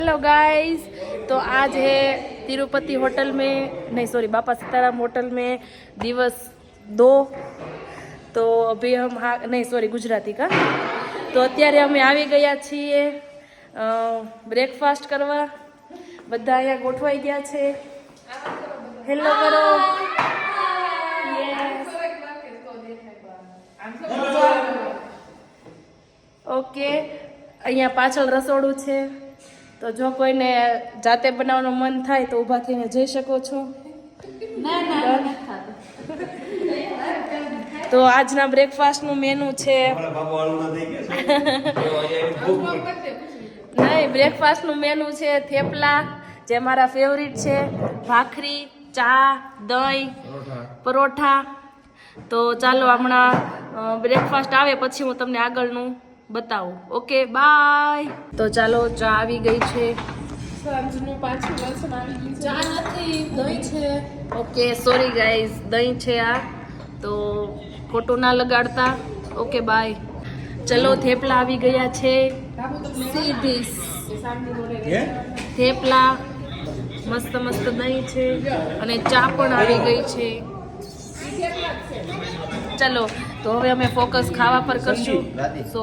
Hello guys, तो आज है तिरुपति होटल में, नहीं सॉरी बापा सीताराम होटल में दिवस 2। तो अभी हम नहीं सॉरी गुजराती का। तो અત્યારે અમે આવી ગયા છીએ બ્રેકફાસ્ટ કરવા। બધા અહીંયા ગોઠવાઈ ગયા છે। હેલો કરો। ઓકે, અહીંયા પાછળ રસોડું છે, તો જો કોઈને જાતે બનાવવાનું મન થાય તો ઊભા થઈને જઈ શકો છો। તો આજના બ્રેકફાસ્ટનું મેનુ છે નહીં, બ્રેકફાસ્ટનું મેનુ છે થેપલા, જે મારા ફેવરિટ છે, ભાખરી, ચા, દહીં, પરોઠા। તો ચાલો હમણાં બ્રેકફાસ્ટ આવે પછી હું તમને આગળનું बताओ। Okay bye. तो चलो चा આવી ગઈ છે, સાંજનું પાછું લસણ આવી ગયું છે, ચા નથી દહીં છે। ઓકે સોરી ગાઈઝ, દહીં છે આ, તો ખોટું ના લગાડતા। Okay bye. ચલો થેપલા આવી ગયા છે, સીધી થેપલા, મસ્ત મસ્ત દહીં છે અને ચા પણ આવી ગઈ છે। ચલો તો હવે અમે ફોકસ ખાવા પર કરશું। સો